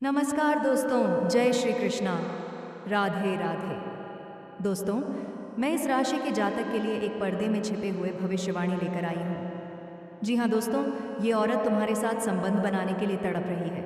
नमस्कार दोस्तों, जय श्री कृष्णा, राधे राधे। दोस्तों, मैं इस राशि के जातक के लिए एक पर्दे में छिपे हुए भविष्यवाणी लेकर आई हूँ। जी हाँ दोस्तों, ये औरत तुम्हारे साथ संबंध बनाने के लिए तड़प रही है।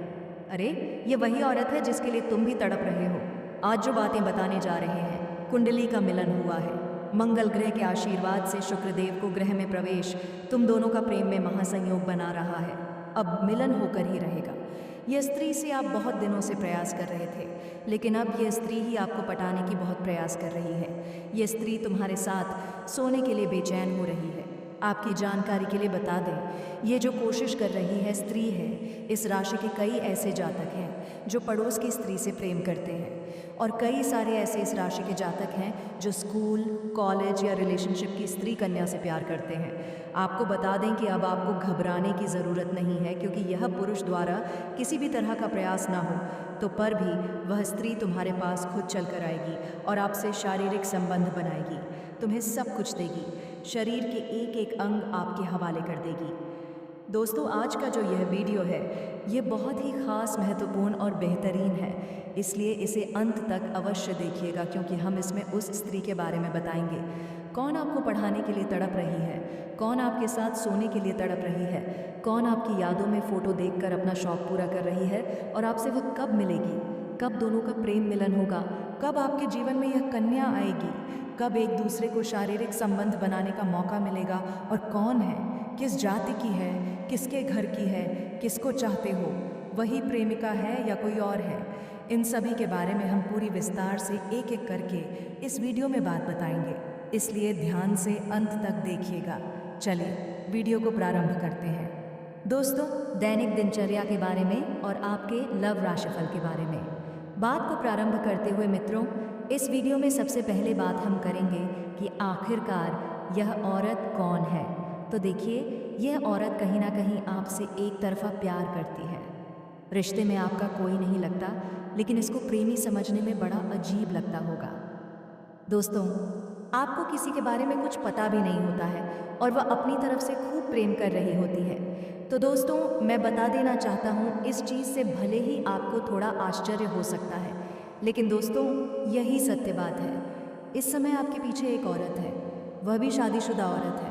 अरे, ये वही औरत है जिसके लिए तुम भी तड़प रहे हो। आज जो बातें बताने जा रहे हैं, कुंडली का मिलन हुआ है। मंगल ग्रह के आशीर्वाद से शुक्रदेव को ग्रह में प्रवेश तुम दोनों का प्रेम में महासंयोग बना रहा है। अब मिलन होकर ही रहेगा। यह स्त्री से आप बहुत दिनों से प्रयास कर रहे थे, लेकिन अब यह स्त्री ही आपको पटाने की बहुत प्रयास कर रही है। यह स्त्री तुम्हारे साथ सोने के लिए बेचैन हो रही है। आपकी जानकारी के लिए बता दें, ये जो कोशिश कर रही है स्त्री है। इस राशि के कई ऐसे जातक हैं जो पड़ोस की स्त्री से प्रेम करते हैं, और कई सारे ऐसे इस राशि के जातक हैं जो स्कूल, कॉलेज या रिलेशनशिप की स्त्री कन्या से प्यार करते हैं। आपको बता दें कि अब आपको घबराने की ज़रूरत नहीं है, क्योंकि यह पुरुष द्वारा किसी भी तरह का प्रयास ना हो तो पर भी वह स्त्री तुम्हारे पास खुद चल कर आएगी और आपसे शारीरिक संबंध बनाएगी, तुम्हें सब कुछ देगी, शरीर के एक एक अंग आपके हवाले कर देगी। दोस्तों, आज का जो यह वीडियो है ये बहुत ही ख़ास, महत्वपूर्ण और बेहतरीन है, इसलिए इसे अंत तक अवश्य देखिएगा, क्योंकि हम इसमें उस स्त्री के बारे में बताएंगे कौन आपको पढ़ाने के लिए तड़प रही है, कौन आपके साथ सोने के लिए तड़प रही है, कौन आपकी यादों में फ़ोटो देखकर अपना शौक़ पूरा कर रही है, और आपसे वो कब मिलेगी, कब दोनों का प्रेम मिलन होगा, कब आपके जीवन में यह कन्या आएगी, कब एक दूसरे को शारीरिक संबंध बनाने का मौका मिलेगा, और कौन है, किस जाति की है, किसके घर की है, किसको चाहते हो, वही प्रेमिका है या कोई और है। इन सभी के बारे में हम पूरी विस्तार से एक एक करके इस वीडियो में बात बताएंगे, इसलिए ध्यान से अंत तक देखिएगा। चलिए वीडियो को प्रारंभ करते हैं। दोस्तों, दैनिक दिनचर्या के बारे में और आपके लव राशिफल के बारे में बात को प्रारंभ करते हुए मित्रों, इस वीडियो में सबसे पहले बात हम करेंगे कि आखिरकार यह औरत कौन है। तो देखिए, यह औरत कहीं ना कहीं आपसे एक तरफा प्यार करती है। रिश्ते में आपका कोई नहीं लगता, लेकिन इसको प्रेमी समझने में बड़ा अजीब लगता होगा। दोस्तों, आपको किसी के बारे में कुछ पता भी नहीं होता है और वह अपनी तरफ से खूब प्रेम कर रही होती है। तो दोस्तों, मैं बता देना चाहता हूँ, इस चीज़ से भले ही आपको थोड़ा आश्चर्य हो सकता है, लेकिन दोस्तों यही सत्य बात है। इस समय आपके पीछे एक औरत है, वह भी शादीशुदा औरत है।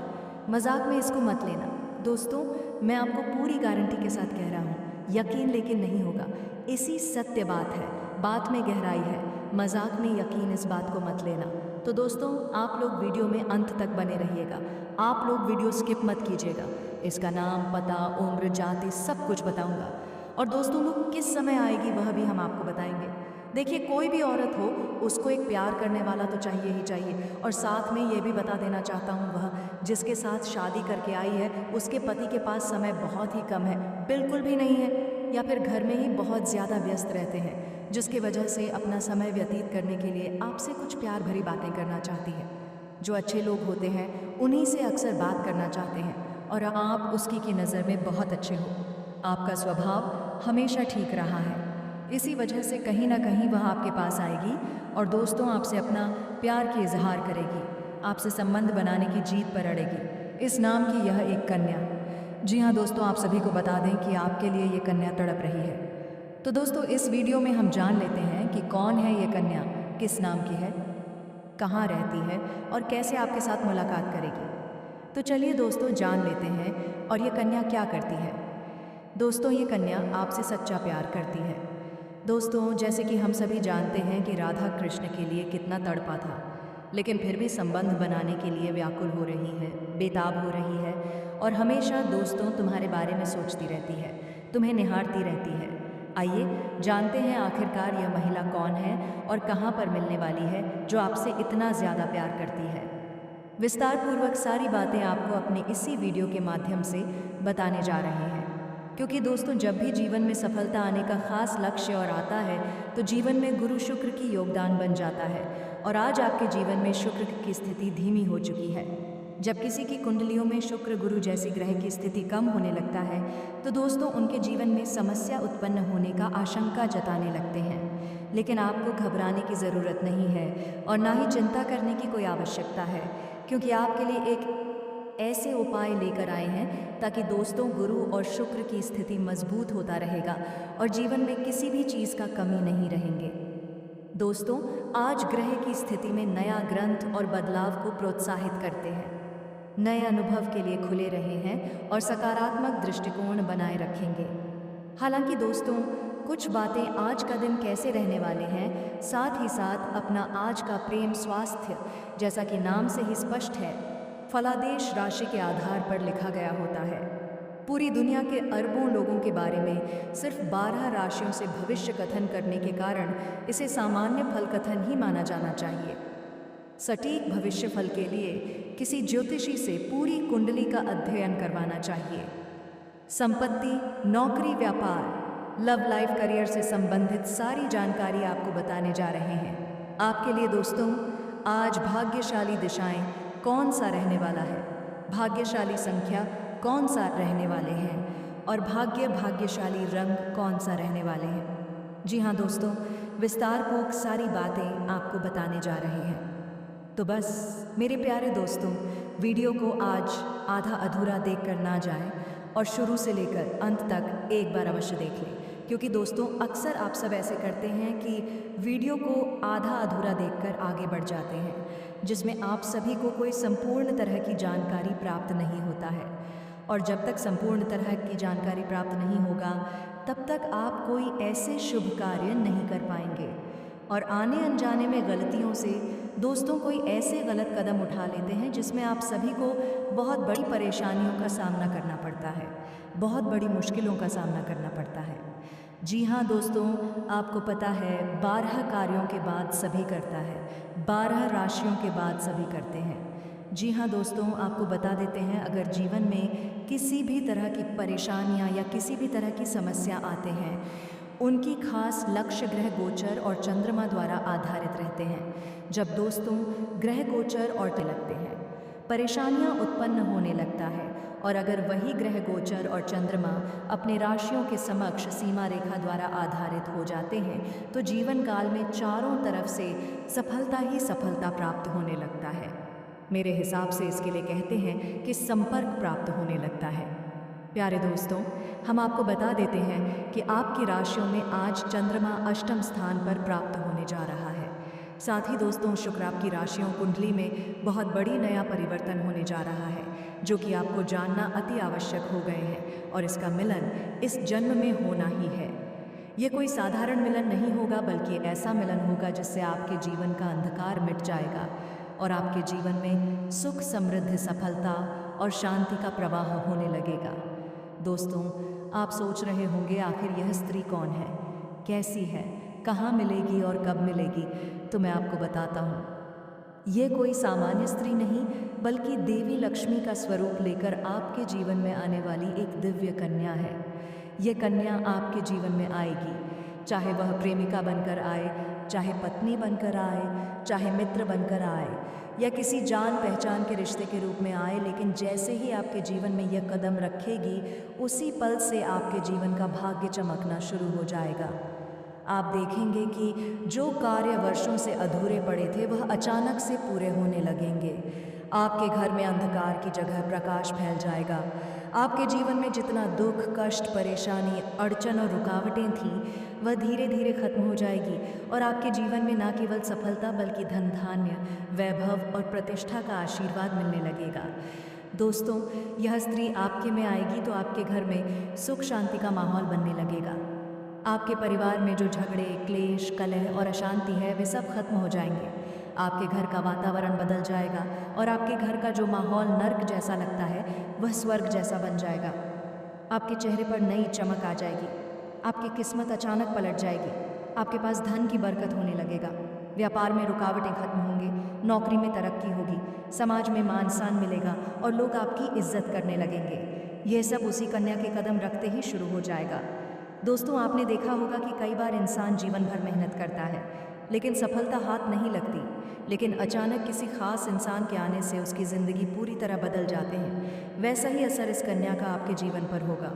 मजाक में इसको मत लेना दोस्तों, मैं आपको पूरी गारंटी के साथ कह रहा हूँ, यकीन लेकिन नहीं होगा। इसी सत्य बात है, बात में गहराई है, मजाक में यकीन, इस बात को मत लेना। तो दोस्तों, आप लोग वीडियो में अंत तक बने रहिएगा, आप लोग वीडियो स्किप मत कीजिएगा। इसका नाम, पता, उम्र, जाति सब कुछ बताऊंगा, और दोस्तों वो किस समय आएगी वह भी हम आपको बताएंगे। देखिए, कोई भी औरत हो, उसको एक प्यार करने वाला तो चाहिए ही चाहिए, और साथ में ये भी बता देना चाहता हूँ, वह जिसके साथ शादी करके आई है उसके पति के पास समय बहुत ही कम है, बिल्कुल भी नहीं है, या फिर घर में ही बहुत ज़्यादा व्यस्त रहते हैं, जिसकी वजह से अपना समय व्यतीत करने के लिए आपसे कुछ प्यार भरी बातें करना चाहती है। जो अच्छे लोग होते हैं उन्हीं से अक्सर बात करना चाहते हैं, और आप उसकी की नज़र में बहुत अच्छे हो। आपका स्वभाव हमेशा ठीक रहा है, इसी वजह से कहीं ना कहीं वह आपके पास आएगी और दोस्तों आपसे अपना प्यार की इजहार करेगी, आपसे संबंध बनाने की जीत पर अड़ेगी। इस नाम की यह एक कन्या, जी हाँ दोस्तों, आप सभी को बता दें कि आपके लिए ये कन्या तड़प रही है। तो दोस्तों, इस वीडियो में हम जान लेते हैं कि कौन है ये कन्या, किस नाम की है, कहाँ रहती है और कैसे आपके साथ मुलाकात करेगी। तो चलिए दोस्तों, जान लेते हैं और ये कन्या क्या करती है। दोस्तों, ये कन्या आपसे सच्चा प्यार करती है। दोस्तों, जैसे कि हम सभी जानते हैं कि राधा कृष्ण के लिए कितना तड़पा था, लेकिन फिर भी संबंध बनाने के लिए व्याकुल हो रही है, बेताब हो रही है, और हमेशा दोस्तों तुम्हारे बारे में सोचती रहती है, तुम्हें निहारती रहती है। आइए जानते हैं आखिरकार यह महिला कौन है और कहाँ पर मिलने वाली है जो आपसे इतना ज़्यादा प्यार करती है। विस्तार पूर्वक सारी बातें आपको अपने इसी वीडियो के माध्यम से बताने जा रहे हैं, क्योंकि दोस्तों जब भी जीवन में सफलता आने का खास लक्ष्य और आता है तो जीवन में गुरु शुक्र की योगदान बन जाता है, और आज आपके जीवन में शुक्र की स्थिति धीमी हो चुकी है। जब किसी की कुंडलियों में शुक्र गुरु जैसी ग्रह की स्थिति कम होने लगता है तो दोस्तों उनके जीवन में समस्या उत्पन्न होने का आशंका जताने लगते हैं। लेकिन आपको घबराने की ज़रूरत नहीं है और ना ही चिंता करने की कोई आवश्यकता है, क्योंकि आपके लिए एक ऐसे उपाय लेकर आए हैं ताकि दोस्तों गुरु और शुक्र की स्थिति मजबूत होता रहेगा और जीवन में किसी भी चीज़ का कमी नहीं रहेंगे। दोस्तों, आज ग्रह की स्थिति में नया ग्रंथ और बदलाव को प्रोत्साहित करते हैं, नए अनुभव के लिए खुले रहे हैं और सकारात्मक दृष्टिकोण बनाए रखेंगे। हालांकि दोस्तों, कुछ बातें आज का दिन कैसे रहने वाले हैं, साथ ही साथ अपना आज का प्रेम स्वास्थ्य, जैसा कि नाम से ही स्पष्ट है, फलादेश राशि के आधार पर लिखा गया होता है। पूरी दुनिया के अरबों लोगों के बारे में सिर्फ 12 राशियों से भविष्य कथन करने के कारण इसे सामान्य फल कथन ही माना जाना चाहिए। सटीक भविष्य फल के लिए किसी ज्योतिषी से पूरी कुंडली का अध्ययन करवाना चाहिए। संपत्ति, नौकरी, व्यापार, लव लाइफ, करियर से संबंधित सारी जानकारी आपको बताने जा रहे हैं। आपके लिए दोस्तों, आज भाग्यशाली दिशाएं कौन सा रहने वाला है, भाग्यशाली संख्या कौन सा रहने वाले हैं और भाग्यशाली रंग कौन सा रहने वाले हैं। जी हाँ दोस्तों, विस्तार पूर्वक सारी बातें आपको बताने जा रहे हैं। तो बस मेरे प्यारे दोस्तों, वीडियो को आज आधा अधूरा देखकर ना जाएं और शुरू से लेकर अंत तक एक बार अवश्य देख लें, क्योंकि दोस्तों अक्सर आप सब ऐसे करते हैं कि वीडियो को आधा अधूरा देखकर आगे बढ़ जाते हैं, जिसमें आप सभी को कोई संपूर्ण तरह की जानकारी प्राप्त नहीं होता है। और जब तक संपूर्ण तरह की जानकारी प्राप्त नहीं होगा, तब तक आप कोई ऐसे शुभ कार्य नहीं कर पाएंगे और आने अनजाने में गलतियों से दोस्तों कोई ऐसे गलत कदम उठा लेते हैं जिसमें आप सभी को बहुत बड़ी परेशानियों का सामना करना पड़ता है, बहुत बड़ी मुश्किलों का सामना करना पड़ता है। जी हाँ दोस्तों, आपको पता है 12 कार्यों के बाद सभी करता है, 12 राशियों के बाद सभी करते हैं। जी हाँ दोस्तों, आपको बता देते हैं, अगर जीवन में किसी भी तरह की परेशानियाँ या किसी भी तरह की समस्या आते हैं, उनकी खास लक्ष्य ग्रह गोचर और चंद्रमा द्वारा आधारित रहते हैं। जब दोस्तों ग्रह गोचर और लगते हैं, परेशानियां उत्पन्न होने लगता है, और अगर वही ग्रह गोचर और चंद्रमा अपने राशियों के समक्ष सीमा रेखा द्वारा आधारित हो जाते हैं, तो जीवन काल में चारों तरफ से सफलता ही सफलता प्राप्त होने लगता है। मेरे हिसाब से इसके लिए कहते हैं कि संपर्क प्राप्त होने लगता है। प्यारे दोस्तों, हम आपको बता देते हैं कि आपकी राशियों में आज चंद्रमा अष्टम स्थान पर प्राप्त होने जा रहा है। साथ ही दोस्तों, शुक्र आपकी राशियों कुंडली में बहुत बड़ी नया परिवर्तन होने जा रहा है, जो कि आपको जानना अति आवश्यक हो गए हैं, और इसका मिलन इस जन्म में होना ही है। ये कोई साधारण मिलन नहीं होगा, बल्कि ऐसा मिलन होगा जिससे आपके जीवन का अंधकार मिट जाएगा और आपके जीवन में सुख, समृद्धि, सफलता और शांति का प्रवाह होने लगेगा। दोस्तों, आप सोच रहे होंगे आखिर यह स्त्री कौन है, कैसी है, कहाँ मिलेगी और कब मिलेगी, तो मैं आपको बताता हूँ। ये कोई सामान्य स्त्री नहीं, बल्कि देवी लक्ष्मी का स्वरूप लेकर आपके जीवन में आने वाली एक दिव्य कन्या है। ये कन्या आपके जीवन में आएगी, चाहे वह प्रेमिका बनकर आए, चाहे पत्नी बनकर आए, चाहे मित्र बनकर आए, या किसी जान पहचान के रिश्ते के रूप में आए, लेकिन जैसे ही आपके जीवन में यह कदम रखेगी, उसी पल से आपके जीवन का भाग्य चमकना शुरू हो जाएगा। आप देखेंगे कि जो कार्य वर्षों से अधूरे पड़े थे, वह अचानक से पूरे होने लगेंगे। आपके घर में अंधकार की जगह प्रकाश फैल जाएगा। आपके जीवन में जितना दुख, कष्ट, परेशानी, अड़चन और रुकावटें थीं, वह धीरे धीरे खत्म हो जाएगी और आपके जीवन में न केवल सफलता बल्कि धन, धान्य, वैभव और प्रतिष्ठा का आशीर्वाद मिलने लगेगा। दोस्तों, यह स्त्री आपके में आएगी तो आपके घर में सुख शांति का माहौल बनने लगेगा। आपके परिवार में जो झगड़े, क्लेश, कलह और अशांति है, वे सब खत्म हो जाएंगे। आपके घर का वातावरण बदल जाएगा और आपके घर का जो माहौल नर्क जैसा लगता है, वह स्वर्ग जैसा बन जाएगा। आपके चेहरे पर नई चमक आ जाएगी, आपकी किस्मत अचानक पलट जाएगी, आपके पास धन की बरकत होने लगेगा, व्यापार में रुकावटें खत्म होंगी, नौकरी में तरक्की होगी, समाज में मान सम्मान मिलेगा और लोग आपकी इज्जत करने लगेंगे। यह सब उसी कन्या के कदम रखते ही शुरू हो जाएगा। दोस्तों, आपने देखा होगा कि कई बार इंसान जीवन भर मेहनत करता है, लेकिन सफलता हाथ नहीं लगती, लेकिन अचानक किसी खास इंसान के आने से उसकी ज़िंदगी पूरी तरह बदल जाते हैं। वैसा ही असर इस कन्या का आपके जीवन पर होगा।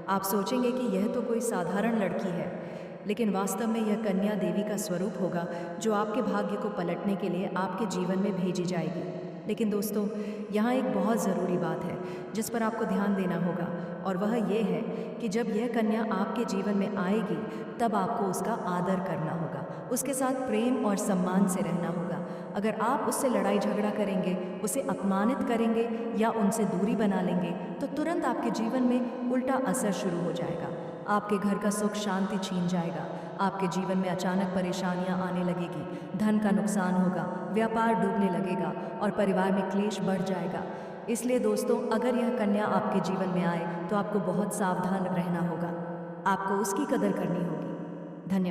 आप सोचेंगे कि यह तो कोई साधारण लड़की है, लेकिन वास्तव में यह कन्या देवी का स्वरूप होगा, जो आपके भाग्य को पलटने के लिए आपके जीवन में भेजी जाएगी। लेकिन दोस्तों, यहाँ एक बहुत ज़रूरी बात है जिस पर आपको ध्यान देना होगा, और वह ये है कि जब यह कन्या आपके जीवन में आएगी तब आपको उसका आदर करना होगा, उसके साथ प्रेम और सम्मान से रहना होगा। अगर आप उससे लड़ाई झगड़ा करेंगे, उसे अपमानित करेंगे या उनसे दूरी बना लेंगे तो तुरंत आपके जीवन में उल्टा असर शुरू हो जाएगा। आपके घर का सुख शांति छीन जाएगा, आपके जीवन में अचानक परेशानियां आने लगेगी, धन का नुकसान होगा, व्यापार डूबने लगेगा और परिवार में क्लेश बढ़ जाएगा। इसलिए दोस्तों, अगर यह कन्या आपके जीवन में आए तो आपको बहुत सावधान रहना होगा, आपको उसकी कदर करनी होगी। धन्यवाद।